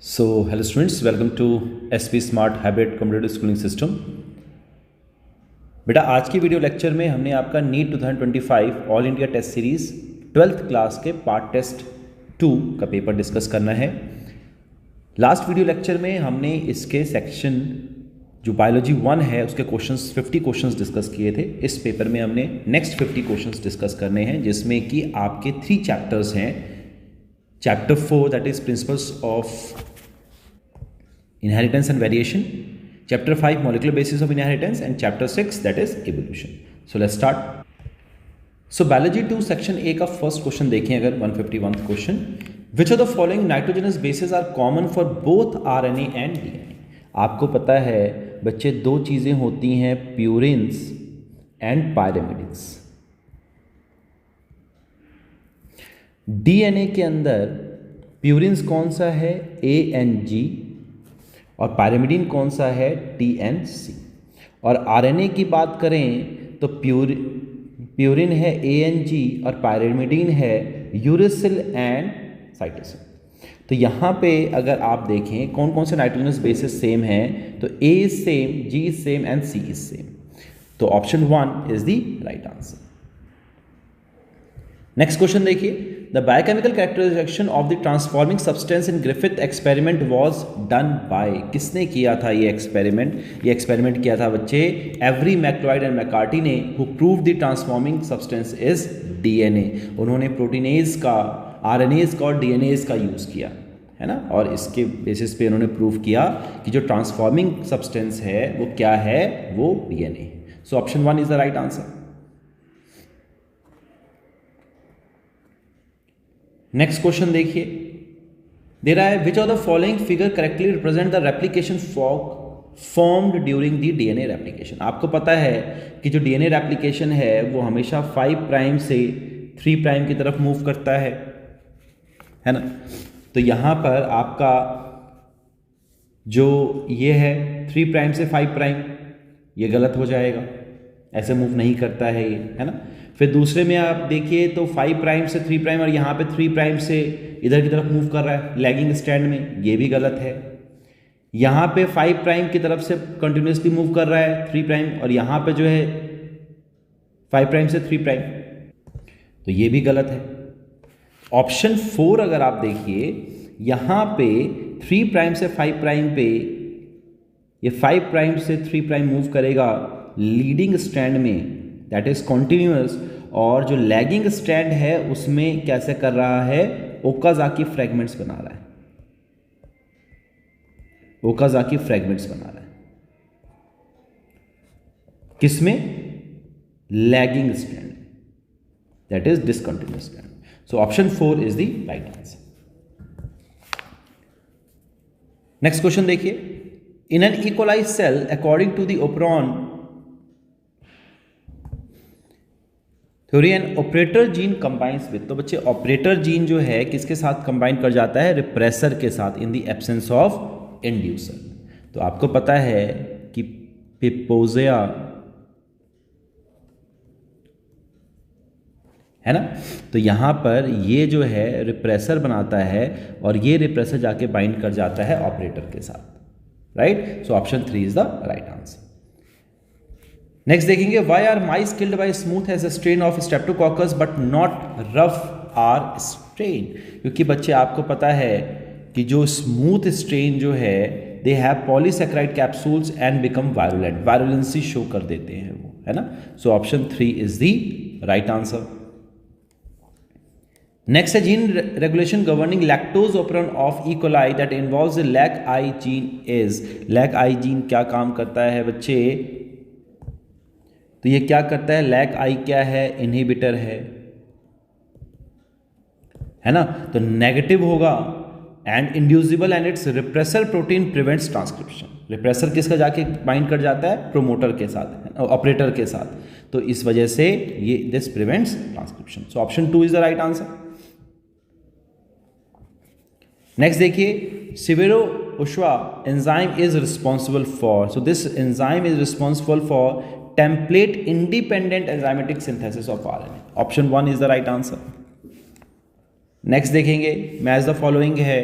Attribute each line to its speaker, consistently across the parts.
Speaker 1: Hello students, welcome to SP Smart Hybrid Competitive Schooling System। बेटा आज की video lecture में हमने आपका NEET 2025 all India test series 12th class के पार्ट टेस्ट 2 का पेपर डिस्कस करना है। लास्ट वीडियो लेक्चर में हमने इसके सेक्शन जो बायोलॉजी 1 है उसके क्वेश्चंस 50 क्वेश्चंस डिस्कस किए थे। इस पेपर में हमने नेक्स्ट 50 क्वेश्चंस डिस्कस करने हैं, जिसमें कि आपके 3 चैप्टर्स हैं। Chapter 4 that is principles of inheritance and variation, chapter 5 molecular basis of inheritance, and chapter 6 that is evolution. So let's start. So biology 2 section A का first question देखें अगर 151th question, which of the following nitrogenous bases are common for both RNA and DNA? आपको पता है बच्चे दो चीज़ें होती हैं, प्यूरिन्स एंड पायरिमिडिन्स। डीएनए के अंदर प्यूरिन्स कौन सा है, ANG, और पायरिमिडिन कौन सा है, TNC। और आरएनए की बात करें तो प्यूरिन है ANG और पायरिमिडिन है यूरेसिल एंड साइटोसिन। तो यहाँ पे अगर आप देखें कौन कौन से नाइट्रोजनस बेसिस सेम हैं, तो A is same, G is same and C is same. तो option 1 is the right answer. Next question देखिए, the biochemical characterization of the transforming substance in Griffith experiment was done by. किसने किया था ये experiment? ये experiment किया था बच्चे एवरी मैक्लॉइड एंड मैकार्टी ने, who prove the transforming substance is DNA. उन्होंने प्रोटीनेज का, आरएनएज का और डीएनएज का यूज किया है ना, और इसके बेसिस पे उन्होंने प्रूव किया कि जो ट्रांसफॉर्मिंग सब्सटेंस है वो क्या है, वो DNA. So option 1 is the right answer. Next question देखिए, दे रहा है विच of the following figure correctly represent the replication fork formed during the DNA replication. आपको पता है कि जो डीएनए रेप्लिकेशन है वो हमेशा 5 प्राइम से 3 प्राइम की तरफ मूव करता है ना। तो यहाँ पर आपका जो ये है 3 प्राइम से 5 प्राइम, ये गलत हो जाएगा, ऐसे मूव नहीं करता है ये, है ना। फिर दूसरे में आप देखिए तो 5 प्राइम से 3 प्राइम और यहाँ पे 3 प्राइम से इधर की तरफ मूव कर रहा है लैगिंग स्टैंड में, ये भी गलत है। यहाँ पे 5 प्राइम की तरफ से कंटिन्यूसली मूव कर रहा है 3 प्राइम, और यहाँ पे जो है 5 प्राइम से 3 प्राइम, तो ये भी गलत है। ऑप्शन 4 अगर आप देखिए, यहाँ पे 3 प्राइम से 5 प्राइम पे ये 5 प्राइम से 3 प्राइम मूव करेगा लीडिंग स्ट्रैंड में, दैट इज कॉन्टिन्यूअस, और जो लैगिंग स्ट्रैंड है उसमें कैसे कर रहा है, ओकाजाकी फ्रैगमेंट्स बना रहा है, ओकाजाकी फ्रैगमेंट्स बना रहा है। किसमें? Lagging strand, that is discontinuous strand. So option 4 is the right answer. Next question देखिए, in an equalized cell according to the operon theory and operator gene combines with. तो बच्चे ऑपरेटर जीन जो है किसके साथ कंबाइन कर जाता है, रिप्रेसर के साथ, in the absence of inducer. तो आपको पता है कि पिपोजिया है ना, तो यहां पर ये जो है रिप्रेसर बनाता है और ये रिप्रेसर जाके बाइंड कर जाता है ऑपरेटर के साथ, right. So option 3 is the right answer. Next देखेंगे, why are mice killed by smooth as a strain of streptococcus but not rough R strain. क्योंकि बच्चे आपको पता है कि जो स्मूथ स्ट्रेन जो है they have polysaccharide capsules and become virulent, virulency show कर देते हैं वो, है ना। So option 3 is the right answer. Next है gene regulation governing lactose operon of E coli that involves the lac I gene is. Lac I gene क्या काम करता है बच्चे? तो ये क्या करता है, लैक आई क्या है, इनहिबिटर है ना। तो नेगेटिव होगा and inducible and it's repressor protein prevents transcription. Repressor किसका जाके बाइंड कर जाता है, प्रोमोटर के साथ, ऑपरेटर के साथ, तो इस वजह से ये this prevents transcription. So option 2 is the right answer. Next देखिए, Severo Ochoa enzyme is responsible for, so this enzyme is responsible for template independent enzymatic synthesis of RNA. Option 1 is the right answer. Next देखेंगे, match the following है,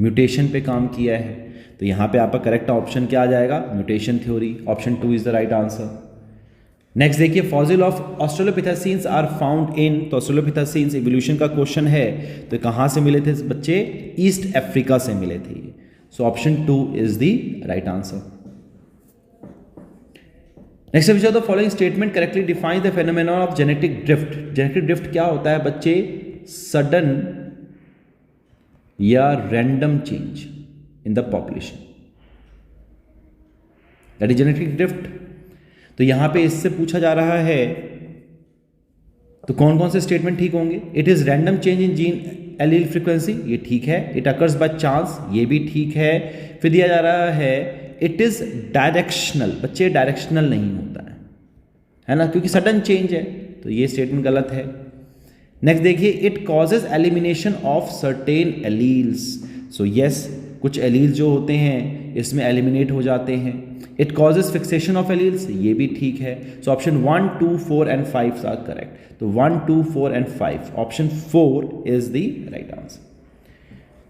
Speaker 1: mutation पे काम किया है। तो यहाँ पे आपका करेक्ट ऑप्शन क्या आ जाएगा, mutation theory, option 2 is the right answer. Next देखिए, fossil of australopithecines are found in, तो ऑस्ट्रेलोपिथेसीन्स इवोल्यूशन का क्वेश्चन है, तो कहाँ से मिले थे बच्चे, ईस्ट अफ्रीका से मिले थे। सो option 2 is the right answer. Next, which of the following statement correctly define the phenomenon of genetic drift. Genetic drift क्या होता है बच्चे, सडन या random change in the population, that is genetic drift. तो यहां पे इससे पूछा जा रहा है, तो कौन कौन से स्टेटमेंट ठीक होंगे। It is random change in gene allele frequency, ये ठीक है। इट अकर्स बाय चांस, ये भी ठीक है। फिर दिया जा रहा है इट इज डायरेक्शनल, बच्चे डायरेक्शनल नहीं होता है ना, क्योंकि सडन चेंज है, तो ये स्टेटमेंट गलत है। नेक्स्ट देखिए, it causes elimination of certain alleles. So yes, कुछ एलील्स जो होते हैं इसमें एलिमिनेट हो जाते हैं। It causes fixation of alleles, ये भी ठीक है। So option 1, 2, 4 and 5 are correct. तो 1, 2, 4 and 5, option 4 is the right answer.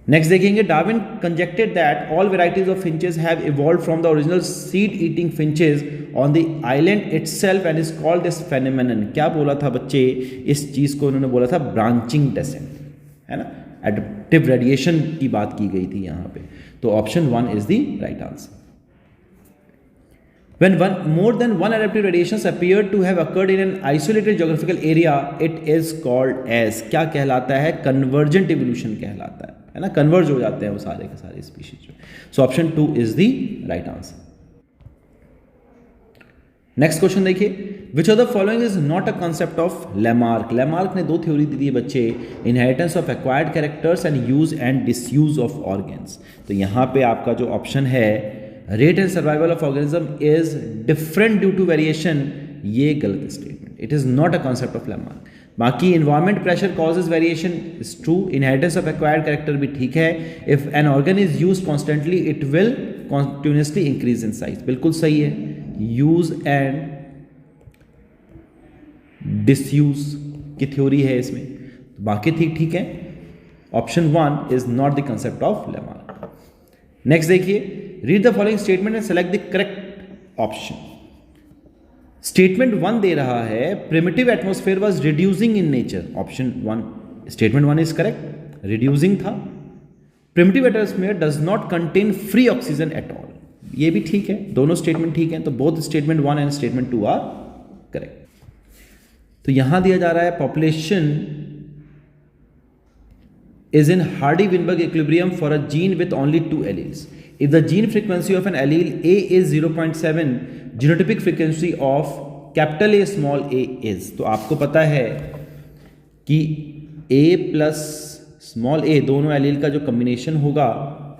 Speaker 1: Next देखेंगे, Darwin conjectured that all varieties of finches have evolved from the original seed eating finches on the island itself and is called this phenomenon. क्या बोला था बच्चे, इस चीज को उन्होंने बोला था ब्रांचिंग डेसेंट, है ना, एडाप्टिव रेडिएशन की बात की गई थी यहाँ पे। तो option 1 is the right answer. When more than one adaptive radiations appear to have occurred in an isolated geographical area, it is called as, क्या कहलाता है, convergent evolution कहलाता है ना, कन्वर्ज हो जाते हैं वो सारे के सारे species. So option 2 is the right answer. Next question देखिए, which of the following is not a concept of Lamarck. Lamarck ने 2 थ्योरी दी थी बच्चे, inheritance of acquired characters and use and disuse of organs. तो यहाँ पे आपका जो ऑप्शन है, rate and survival of organism is different due to variation, ये गलत statement, it is not a concept of Lamarck. बाकी environment pressure causes variation is true, inheritance of acquired character भी ठीक है। If an organ is use constantly it will continuously increase in size, बिल्कुल सही है। Use and disuse की theory है इसमें, तो बाकी ठीक है। Option 1 is not the concept of Lamarck. Next देखिए, read the following statement and select the correct option. Statement 1 दे रहा है, primitive atmosphere was reducing in nature. Option 1, statement 1 is correct, reducing था। Primitive atmosphere does not contain free oxygen at all, ये भी ठीक है, दोनों स्टेटमेंट ठीक है। तो both statement 1 and statement 2 are correct. तो यहां दिया जा रहा है, population is in Hardy-Weinberg equilibrium for a gene with only 2 alleles. If the gene frequency of an allele A is 0.7, genotypic frequency of capital A small a is, तो आपको पता है कि A प्लस स्मॉल a दोनों allele का जो combination होगा,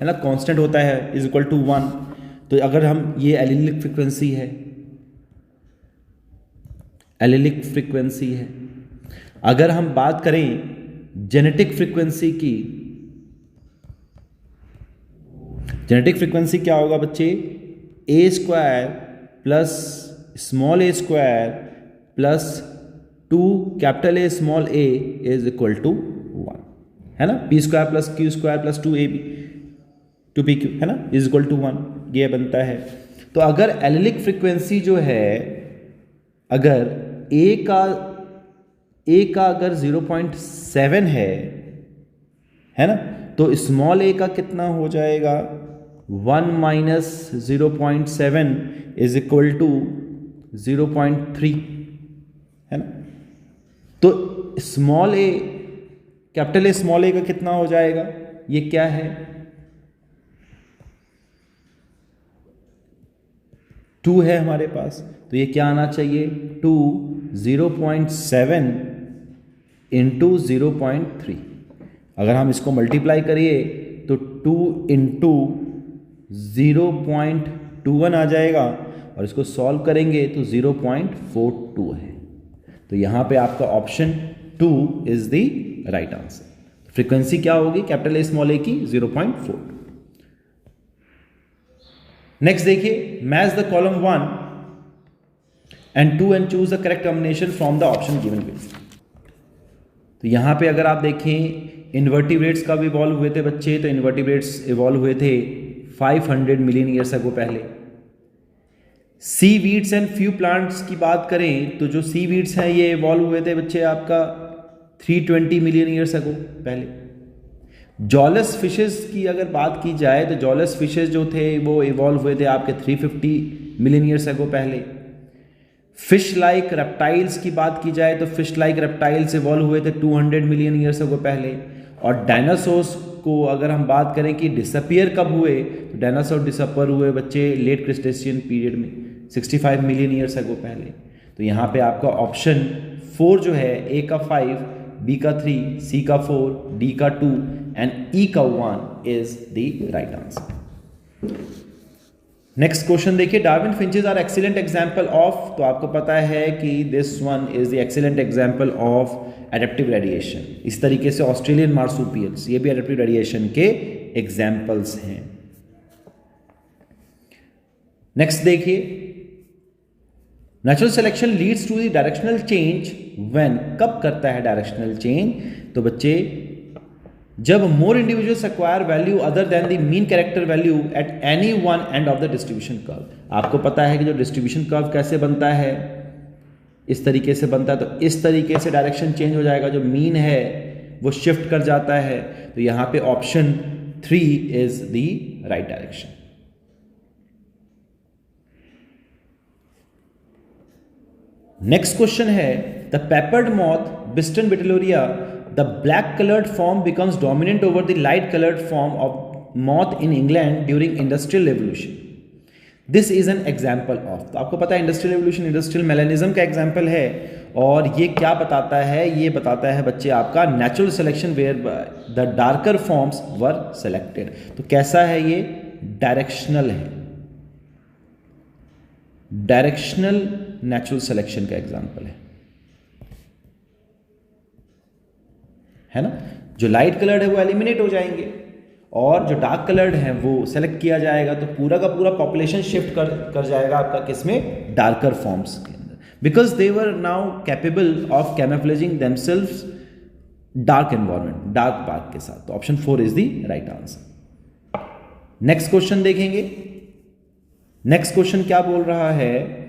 Speaker 1: है ना, कांस्टेंट होता है, इज इक्वल टू 1। तो अगर हम, ये एलीलिक फ्रीक्वेंसी है, एलीलिक फ्रीक्वेंसी है। अगर हम बात करें जेनेटिक फ्रीक्वेंसी की, जेनेटिक फ्रीक्वेंसी क्या होगा बच्चे, A square plus small A square plus 2 capital A small A is equal to 1, है ना, P square plus Q square plus 2ab 2pq, है ना, इज इक्वल टू 1, ये बनता है। तो अगर एलिलिक फ्रीक्वेंसी जो है, अगर ए का अगर 0.7 है ना, तो स्मॉल ए का कितना हो जाएगा, 1 माइनस 0.7 इज इक्वल टू 0.3, है ना। तो small A, capital A small A का कितना हो जाएगा, ये क्या है, 2 है हमारे पास, तो ये क्या आना चाहिए, 2 0.7 इंटू 0.3। अगर हम इसको मल्टीप्लाई करिए तो 2 इंटू 0.21 आ जाएगा, और इसको सॉल्व करेंगे तो 0.42 है। तो यहां पे आपका option 2 is the right answer. Frequency क्या होगी कैपिटल ए स्मॉल ए की, 0.42। नेक्स्ट देखिए, match the column 1 and 2 and choose the correct combination from the option given below। तो यहां पे अगर आप देखें, इन्वर्टिब्रेट्स कब इवॉल्व हुए थे बच्चे? तो इन्वर्टिब्रेट्स इवॉल्व हुए थे 500 मिलियन ईयर्स अगो पहले। सी वीड्स एंड फ्यू प्लांट्स की बात करें तो जो सी वीड्स हैं ये इवॉल्व हुए थे बच्चे आपका 320 मिलियन ईयर्स अगो पहले। जॉलस फिशेस की अगर बात की जाए तो जॉलस फिशेस जो थे वो इवॉल्व हुए थे आपके 350 मिलियन ईयर्स अगो पहले। फिश लाइक रेप्टाइल्स की बात की जाए तो फिश लाइक रेप्टाइल्स इवॉल्व हुए थे 200 मिलियन ईयर्स अगो पहले। और डायनासोर्स को अगर हम बात करें कि डिसअपियर कब हुए तो डायनासोर डिसअपियर हुए बच्चे लेट क्रिस्टेशियन पीरियड में 65 मिलियन ईयर्स अगो पहले। तो यहाँ पे आपका ऑप्शन 4 जो है, ए का 5, बी का 3, सी का 4, डी का 2 एंड ई का 1 is the right answer. Next question देखिए, Darwin finches are excellent example of, तो आपको पता है कि this one is the excellent example of adaptive radiation. इस तरीके से ऑस्ट्रेलियन मार्सुपियल्स ये भी एडेप्टिव रेडिएशन के एग्जाम्पल्स हैं। नेक्स्ट देखिए, natural selection leads to the directional change when, कब करता है डायरेक्शनल चेंज? तो बच्चे जब more individuals acquire value other than the mean character value at any one end of the distribution curve. आपको पता है कि जो डिस्ट्रीब्यूशन कर्व कैसे बनता है, इस तरीके से बनता है। तो इस तरीके से डायरेक्शन चेंज हो जाएगा, जो मीन है वो शिफ्ट कर जाता है। तो यहां पे option 3 is the right direction. Next question है, the peppered moth Biston betularia, the black coloured form becomes dominant over the light coloured form of moth in England during industrial revolution. This is an example of, तो आपको पता है industrial revolution industrial melanism का example है। और ये क्या बताता है? ये बताता है बच्चे आपका natural selection where the darker forms were selected. तो कैसा है ये? डायरेक्शनल है, डायरेक्शनल नेचुरल सिलेक्शन का एग्जाम्पल है ना। जो लाइट कलर्ड है वो एलिमिनेट हो जाएंगे और जो डार्क कलर्ड है वो सेलेक्ट किया जाएगा। तो पूरा का पूरा पॉपुलेशन शिफ्ट कर जाएगा आपका किसमें? डार्कर फॉर्म्स के अंदर, because they were now capable of camouflaging themselves dark environment, dark park के साथ। तो option 4 is the right answer. Next question देखेंगे। नेक्स्ट क्वेश्चन क्या बोल रहा है?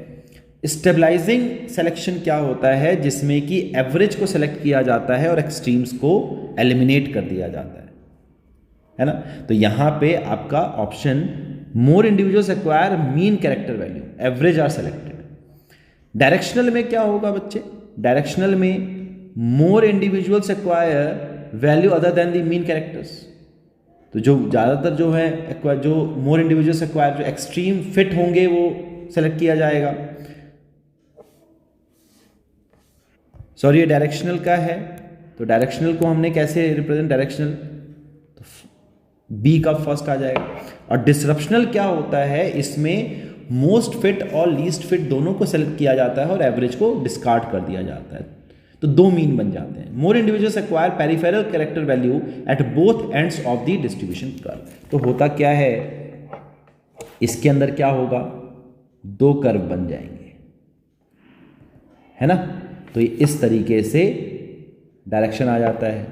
Speaker 1: स्टेबलाइजिंग सिलेक्शन क्या होता है? जिसमें कि एवरेज को सेलेक्ट किया जाता है और एक्सट्रीम्स को एलिमिनेट कर दिया जाता है ना। तो यहां पे आपका option more individuals acquire mean character value, average are selected. Directional में क्या होगा बच्चे? डायरेक्शनल में more individuals acquire value other than the mean characters. तो जो ज़्यादातर जो है जो मोर इंडिविजुअल्स एक्वायर, जो एक्सट्रीम फिट होंगे वो सेलेक्ट किया जाएगा। सॉरी, ये डायरेक्शनल का है। तो डायरेक्शनल को हमने कैसे रिप्रेजेंट? डायरेक्शनल तो बी का फर्स्ट आ जाएगा। और डिसरप्शनल क्या होता है? इसमें मोस्ट फिट और लीस्ट फिट दोनों को सेलेक्ट किया जाता है और एवरेज को डिस्कार्ड कर दिया जाता है। तो दो मीन बन जाते हैं। More individuals acquire peripheral character value at both ends of the distribution curve. तो होता क्या है इसके अंदर? क्या होगा? दो कर्व बन जाएंगे, है ना। तो ये इस तरीके से डायरेक्शन आ जाता है।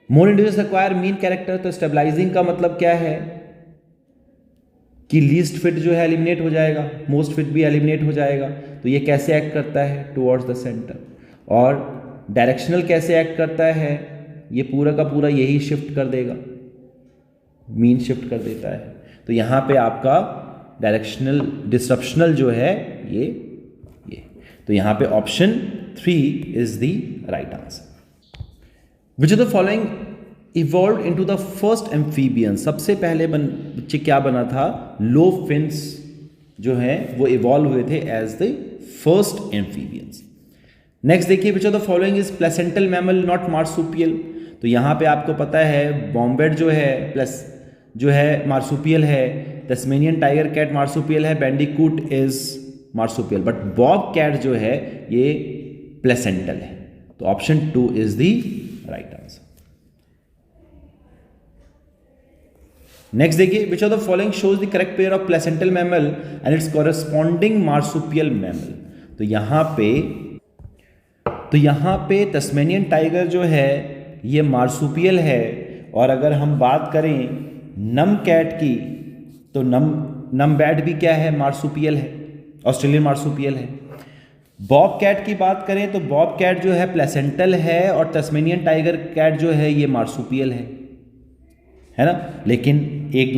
Speaker 1: मोर इंडिविजुअल्स एक्वायर मीन कैरेक्टर, तो स्टेबलाइजिंग का मतलब क्या है कि लीस्ट फिट जो है एलिमिनेट हो जाएगा, मोस्ट फिट भी एलिमिनेट हो जाएगा। तो ये कैसे एक्ट करता है? Towards the centre. और डायरेक्शनल कैसे एक्ट करता है? ये पूरा का पूरा यही शिफ्ट कर देगा, मीन शिफ्ट कर देता है। तो यहां पे आपका डायरेक्शनल डिसरप्शनल जो है ये तो यहां पे option 3 is the right answer. Which of the following evolve into the first amphibian? सबसे पहले बच्चे क्या बना था? लो फिन्स जो है वो इवॉल्व हुए थे as the first amphibians. Next देखिए, which of the following is placental mammal not marsupial? तो यहां पे आपको पता है बॉम्बेट जो है प्लस जो है मार्सुपियल है, तस्मेनियन टाइगर कैट मार्सुपियल है, bandicoot is marsupial, but bobcat जो है ये प्लेसेंटल है। तो option 2 is the right answer. Next देखिए, which of the following shows the correct pair of placental mammal and its corresponding marsupial mammal? तो यहां पे तस्मेनियन टाइगर जो है ये मार्सुपियल है। और अगर हम बात करें नम कैट की तो नम बैट भी क्या है, मार्सुपियल है, ऑस्ट्रेलियन मार्सुपियल है। बॉब कैट की बात करें तो बॉब कैट जो है प्लेसेंटल है और तस्मेनियन टाइगर कैट जो है ये मार्सुपियल है ना, लेकिन ये एक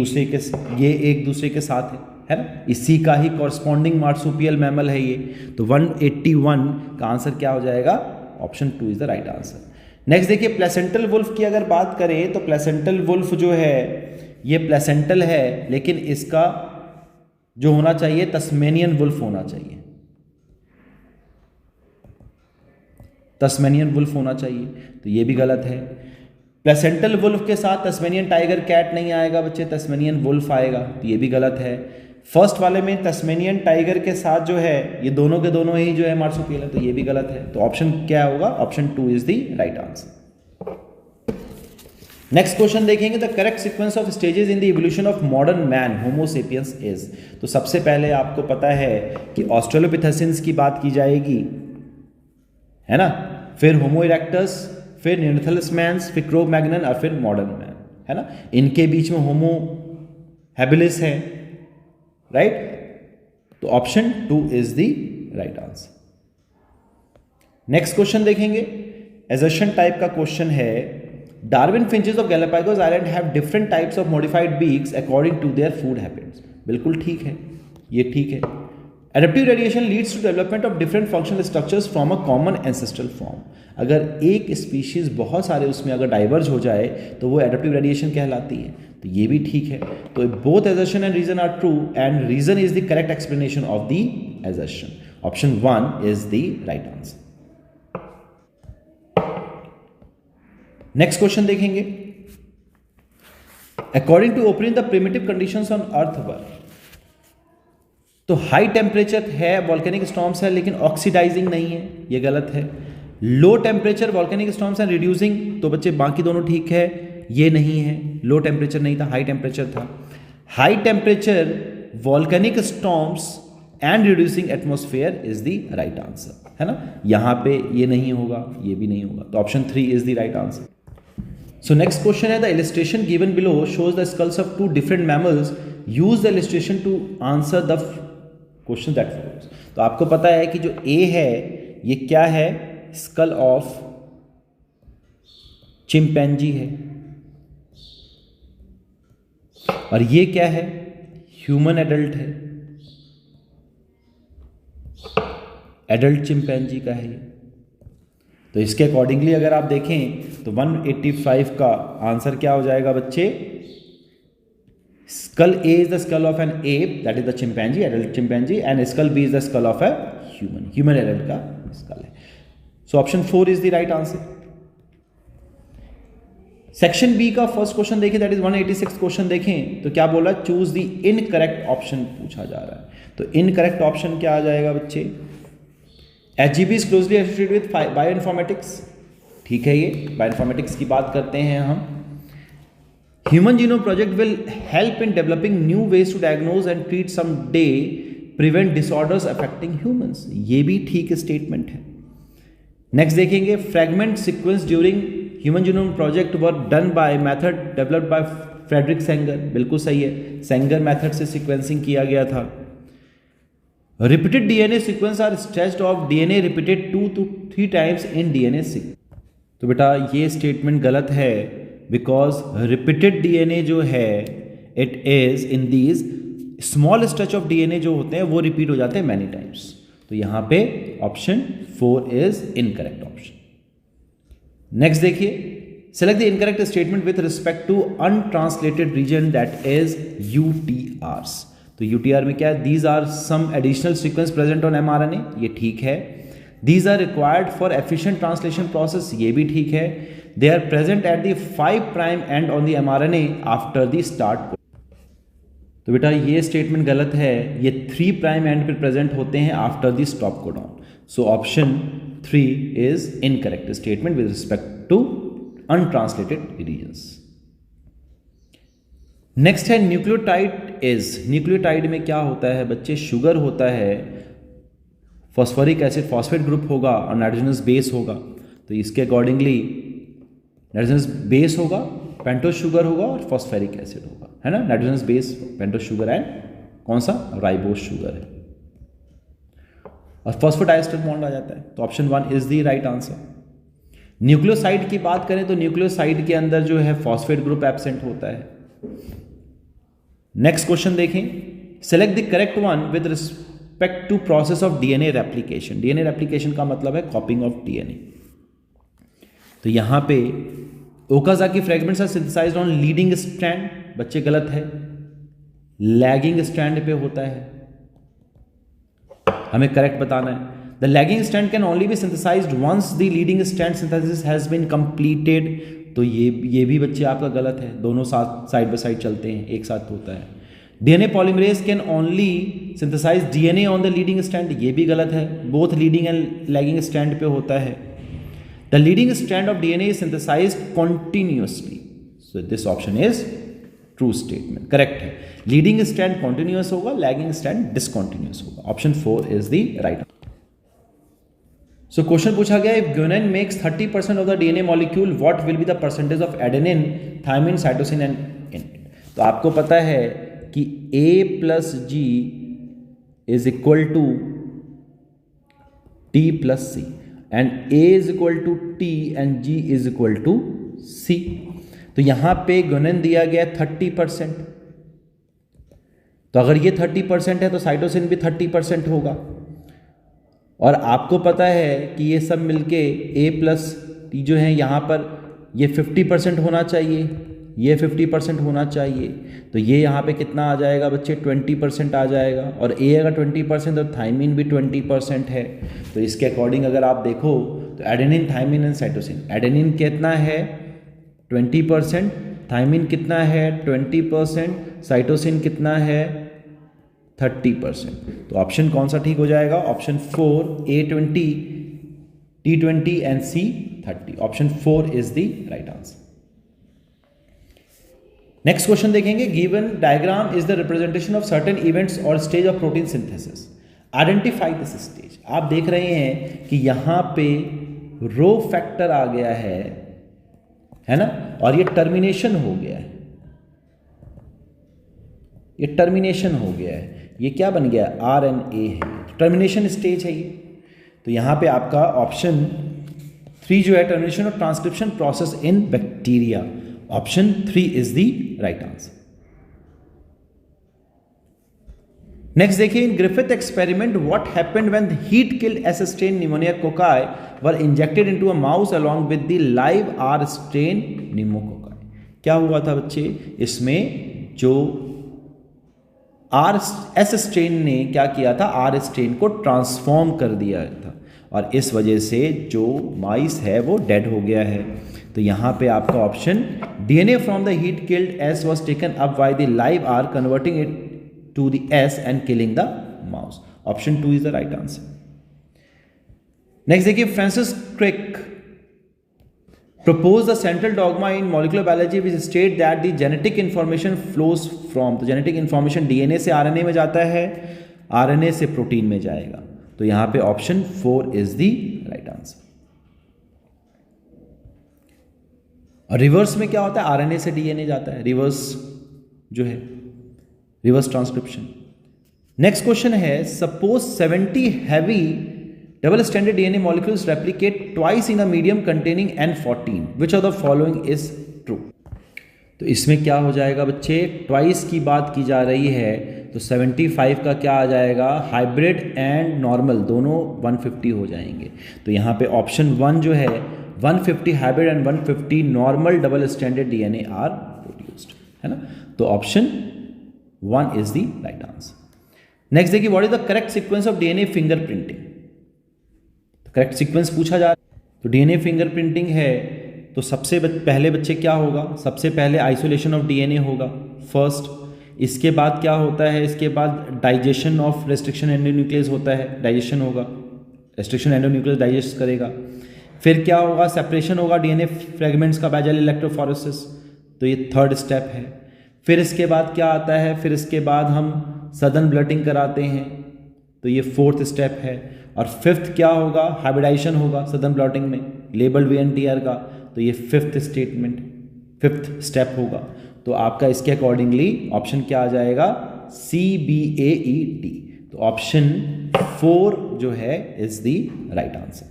Speaker 1: दूसरे के साथ है ना, इसी का ही कॉरस्पॉन्डिंग मार्सुपियल मैमल है ये। तो 181 का आंसर क्या हो जाएगा, option 2 is the right answer. Next देखिए प्लेसेंटल वुल्फ की अगर बात करें तो प्लेसेंटल वुल्फ जो है ये प्लेसेंटल है, लेकिन इसका जो होना चाहिए तस्मेनियन वुल्फ होना चाहिए, तस्मेनियन वुल्फ होना चाहिए, तो ये भी गलत है। प्लेसेंटल वुल्फ के साथ तस्मेनियन टाइगर कैट नहीं आएगा बच्चे, तस्मेनियन वुल्फ आएगा, तो ये भी गलत है। फर्स्ट वाले में तस्मेनियन टाइगर के साथ जो है ये दोनों के दोनों ही जो है मार्सुपियल है, तो ये भी गलत है। तो ऑप्शन क्या होगा, option 2 is the right answer. Next question देखेंगे, the correct sequence of stages in the evolution of modern man Homo sapiens is. तो सबसे पहले आपको पता है कि ऑस्ट्रेलोपिथेसिन्स की बात की जाएगी, है ना, फिर होमो इरेक्टस, फिर निएंडरथालस, फिर क्रो मैग्नन और फिर मॉडर्न मैन, है ना। इनके बीच में होमो हैबिलिस है, राइट। तो option 2 is the right answer. Next question देखेंगे, एजर्शन टाइप का क्वेश्चन है, Darwin finches of Galapagos island have different types of modified beaks according to their food habits. बिल्कुल ठीक है, ये ठीक है। Adaptive radiation leads to development of different functional structures from a common ancestral form. अगर एक species बहुत सारे उसमें अगर डाइवर्ज हो जाए तो वो एडेप्टिव रेडिएशन कहलाती है, तो ये भी ठीक है। तो both assertion and reason are true and reason is the correct explanation of the assertion. Option 1 is the right answer. Next question देखेंगे, अकॉर्डिंग टू ओपनिंग the primitive conditions on earth were. तो हाई टेम्परेचर है, volcanic storms है, लेकिन oxidizing नहीं है, ये गलत है। Low temperature volcanic storms and reducing, तो बच्चे बाकी दोनों ठीक है, ये नहीं है, लो टेम्परेचर नहीं था, हाई टेम्परेचर था। High temperature volcanic storms and reducing atmosphere is the right answer, है ना। यहां पे ये नहीं होगा, ये भी नहीं होगा, तो option 3 is the right answer. So next question है, the illustration given below shows the skulls of 2 different mammals, use the illustration to answer the question that follows. तो आपको पता है कि जो ए है ये क्या है, स्कल ऑफ चिंपैंजी है, और ये क्या है, ह्यूमन एडल्ट है, एडल्ट चिंपैंजी का है ये। तो इसके अकॉर्डिंगली अगर आप देखें तो 185 का आंसर क्या हो जाएगा बच्चे, skull A is the skull of an ape, that is the chimpanzee, adult chimpanzee, and skull B is the skull of a human adult का skull है। So option 4 is the right answer। Section b का first question देखें, that is 186 question देखें तो क्या बोला, choose the incorrect option पूछा जा रहा है। तो इनकरेक्ट ऑप्शन क्या आ जाएगा बच्चे, HGB is closely associated with bioinformatics, ठीक है, ये बायोइन्फॉर्मेटिक्स की बात करते हैं हम। Human Genome Project will help in developing new ways to diagnose and treat someday prevent disorders affecting humans, ये भी ठीक स्टेटमेंट है। नेक्स्ट देखेंगे, fragment sequence during human genome project were done by method developed by Frederick Sanger, बिल्कुल सही है, Sanger method से sequencing किया गया था। Repeated DNA sequence are stretched of DNA repeated 2 to 3 times in DNA sequence. तो बेटा ये स्टेटमेंट गलत है, बिकॉज रिपीटेड डीएनए जो है it is in these small stretch of DNA जो होते हैं वो रिपीट हो जाते हैं मैनी टाइम्स। तो यहां पे option 4 is incorrect option. Next देखिए, select the incorrect statement with respect to untranslated region that is UTRs. तो यूटीआर में क्या है, these are some additional sequence present on mRNA, ये ठीक है। These are required for efficient translation process, ये भी ठीक है। They are present at the 5' end on the mRNA after the start codon। तो बेटा ये स्टेटमेंट गलत है, ये 3' end पे प्रेजेंट होते हैं after the stop codon. So option 3 is incorrect statement with respect to untranslated regions. Next है न्यूक्लियोटाइड इज। न्यूक्लियोटाइड में क्या होता है बच्चे, शुगर होता है, फॉस्फोरिक एसिड फॉस्फेट ग्रुप होगा और नाइट्रोजनस बेस होगा। तो इसके अकॉर्डिंगली नाइट्रोजनस बेस होगा, पेंटोस शुगर होगा और फॉस्फेरिक एसिड होगा, है ना। Nitrogenous base, pentose sugar and कौन सा, राइबोस शुगर है, और फॉस्फोडाइस्टर बॉन्ड आ जाता है। तो option 1 is the right answer. Nucleoside की बात करें तो न्यूक्लियोसाइड के अंदर जो है फॉस्फेट ग्रुप एब्सेंट होता है। नेक्स्ट क्वेश्चन देखें, select the correct one with respect to process of DNA replication. DNA replication का मतलब है कॉपिंग ऑफ डीएनए। तो यहां पे Okazaki fragments are synthesized on leading strand, बच्चे गलत है, लैगिंग स्ट्रैंड पे होता है, हमें करेक्ट बताना है। The lagging strand can only be synthesized once the leading strand synthesis has been completed. तो ये भी बच्चे आपका गलत है, दोनों साथ साइड बाय साइड चलते हैं, एक साथ होता है। DNA polymerase can only synthesize DNA on the leading strand, ये भी गलत है, both leading and lagging strand पे होता है। The leading strand of DNA is synthesized continuously, so this option is true statement, correct है। लीडिंग स्ट्रैंड कॉन्टिन्यूअस होगा, lagging strand discontinuous होगा। Option 4 is the right. So question पूछा गया, if guanine makes 30% of the DNA molecule what will be the percentage of adenine, thymine, cytosine and इंट। तो आपको पता है कि A plus G is equal to T plus C and A is equal to T and G is equal to C। तो यहां पे guanine दिया गया 30%, तो अगर ये 30% है तो साइटोसिन भी 30% होगा। और आपको पता है कि ये सब मिलके A प्लस T जो है यहाँ पर ये 50% होना चाहिए, ये 50% होना चाहिए। तो ये यहाँ पे कितना आ जाएगा बच्चे, 20% आ जाएगा। और A अगर 20% और थाइमिन भी 20% है, तो इसके अकॉर्डिंग अगर आप देखो तो adenine, thymine and cytosine, adenine कितना है 20%, थाइमिन कितना है 20%, साइटोसिन कितना है 30%। तो ऑप्शन कौन सा ठीक हो जाएगा, option 4 A20, T20 and C30। Option 4 is the right answer. Next question देखेंगे, given diagram is the representation of certain events और stage of protein synthesis, identify this stage. आप देख रहे हैं कि यहां पे रो फैक्टर आ गया है ना, और ये टर्मिनेशन हो गया है, ये टर्मिनेशन हो गया है, ये क्या बन गया, RNA है, टर्मिनेशन स्टेज है ये। तो यहां पे आपका ऑप्शन 3 जो है, termination of transcription process in bacteria, option 3 is the right answer. Next देखिए, in Griffith experiment what happened when the heat killed S strain pneumonia cocci were injected into a mouse along with the live R strain pneumococci. क्या हुआ था बच्चे, इसमें जो S strain ने क्या किया था, आर स्ट्रेन को ट्रांसफॉर्म कर दिया था, और इस वजह से जो माइस है वो डेड हो गया है। तो यहां पे आपका option DNA from the heat killed S was taken up by the live R converting it to the S and killing the mouse, option 2 is the right answer. Next देखिए, Francis Crick proposed the central dogma in molecular biology which state that the genetic information flows from, तो genetic information DNA से RNA में जाता है, RNA से protein में जाएगा। तो यहां पे option 4 is the right answer. और रिवर्स में क्या होता है, RNA से DNA जाता है, रिवर्स जो है, रिवर्स ट्रांसक्रिप्शन। नेक्स्ट क्वेश्चन है, suppose 70 heavy double stranded DNA molecules replicate twice in a medium containing N14. Which of the following is true? तो इसमें क्या हो जाएगा बच्चे, ट्वाइस की बात की जा रही है, तो 75 का क्या आ जाएगा, हाइब्रिड एंड नॉर्मल दोनों 150 हो जाएंगे। तो यहाँ पे ऑप्शन 1 जो है 150 hybrid and 150 normal double standard DNA are produced, है ना। तो option 1 is the right answer. Next देखिए, what is the correct sequence of DNA fingerprinting. Correct sequence पूछा जा रहा है, तो डीएनए फिंगरप्रिंटिंग है तो सबसे पहले बच्चे क्या होगा, सबसे पहले आइसोलेशन ऑफ डीएनए होगा फर्स्ट, इसके बाद क्या होता है, इसके बाद डाइजेशन ऑफ रेस्ट्रिक्शन एंडोन्यूक्लियस होता है, डाइजेशन होगा, रेस्ट्रिक्शन एंडोन्यूक्लियस डाइजेस्ट करेगा। फिर क्या होगा, सेपरेशन होगा डीएनए फ्रेगमेंट्स का बाय इलेक्ट्रोफोरेसिस, तो ये थर्ड स्टेप है। फिर इसके बाद क्या आता है, फिर इसके बाद हम सदन ब्लटिंग कराते हैं, तो ये फोर्थ स्टेप है। और फिफ्थ क्या होगा, हाइब्रिडाइजेशन होगा सदन ब्लॉटिंग में, लेबल्ड VNTR का, तो ये फिफ्थ स्टेप होगा। तो आपका इसके अकॉर्डिंगली ऑप्शन क्या आ जाएगा, CBAED। तो ऑप्शन 4 जो है is the right answer.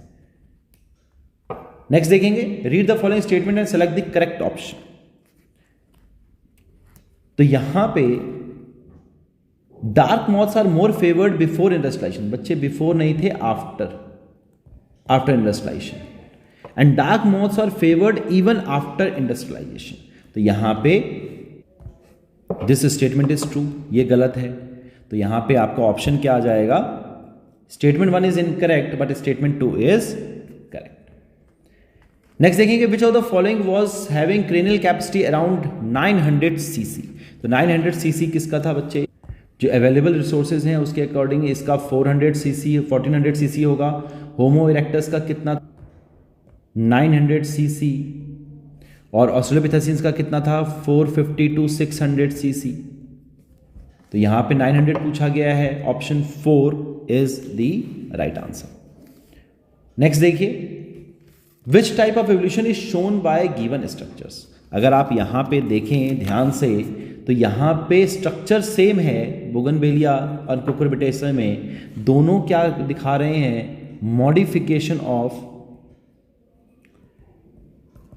Speaker 1: Next देखेंगे, read the following statement and select the correct option. तो यहां पे dark moths are more favoured before industrialisation, बच्चे बिफोर नहीं थे, after industrialisation, and dark moths are favoured even after industrialisation. तो यहां पे दिस स्टेटमेंट इज ट्रू, ये गलत है। तो यहां पे आपका ऑप्शन क्या आ जाएगा, statement 1 is incorrect but statement 2 is correct. Next देखेंगे, which of the following was having cranial capacity around 900 cc. तो 900 सीसी किसका था बच्चे, जो अवेलेबल रिसोर्सेज हैं उसके अकॉर्डिंग इसका 400 सीसी 1400 सीसी होगा। होमो इरेक्टस का कितना, 900 सीसी, और ऑस्ट्रेलोपिथेसियंस का कितना था, 450 to 600 सीसी। तो यहां पे 900 पूछा गया है, option 4 is the right answer. Next देखिए, which type of evolution is shown by given structures. अगर आप यहां पे देखें ध्यान से तो यहां पे स्ट्रक्चर सेम है, बोगनवेलिया और कुकुरबिटेसी में दोनों क्या दिखा रहे हैं, मॉडिफिकेशन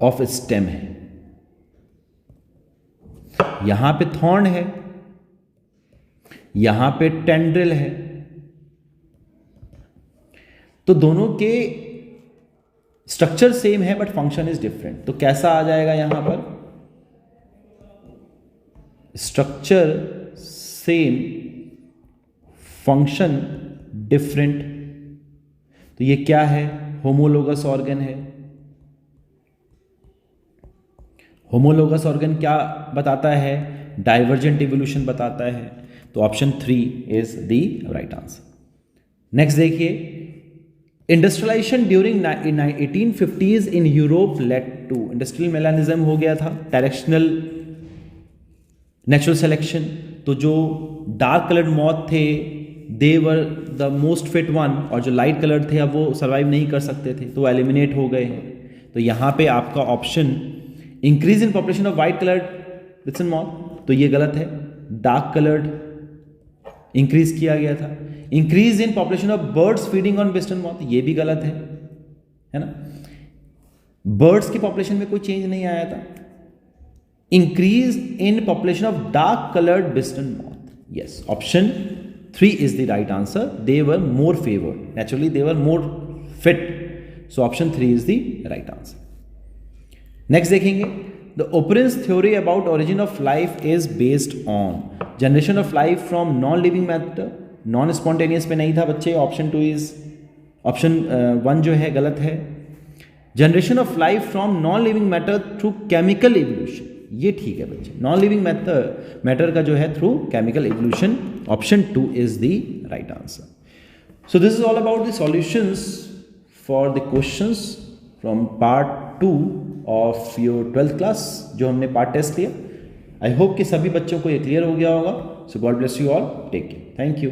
Speaker 1: ऑफ स्टेम है। यहां पे थॉर्न है, यहां पे टेंड्रिल है, तो दोनों के स्ट्रक्चर सेम है बट फंक्शन इज डिफरेंट। तो कैसा आ जाएगा यहां पर, स्ट्रक्चर सेम फंक्शन डिफरेंट। तो ये क्या है, होमोलोगस ऑर्गन है। होमोलोगस ऑर्गन क्या बताता है, डाइवर्जेंट इवोल्यूशन बताता है। तो option 3 is the right answer. Next देखिए, industrialisation during 1850s in Europe led to, industrial melanism हो गया था, डायरेक्शनल नेचुरल सिलेक्शन। तो जो डार्क कलर्ड मॉथ थे they were the most fit one, और जो लाइट कलर्ड थे अब वो सर्वाइव नहीं कर सकते थे तो एलिमिनेट हो गए हैं। तो यहाँ पे आपका option increase in population of white coloured Biston moth, तो ये गलत है, डार्क कलर्ड इंक्रीज किया गया था। Increase in population of birds feeding on Biston moth, ये भी गलत है ना, बर्ड्स की पॉपुलेशन में कोई चेंज नहीं आया था। Increase in population of dark coloured Biston moth, yes, option 3 is the right answer. They were more favored. Naturally, they were more fit. So option 3 is the right answer. Next देखेंगे, the occurrence theory about origin of life is based on generation of life from non-living matter. Non-spontaneous पे नहीं था बच्चे, option 2 is option 1 जो है गलत है। Generation of life from non-living matter through chemical evolution, ये ठीक है बच्चे, नॉन लिविंग मैटर का जो है through chemical evolution, option 2 is the right answer. So this is all about the solutions for the questions from part 2 of your 12th class, जो हमने part test लिया। आई होप कि सभी बच्चों को ये क्लियर हो गया होगा। So God bless you all, take care, thank you.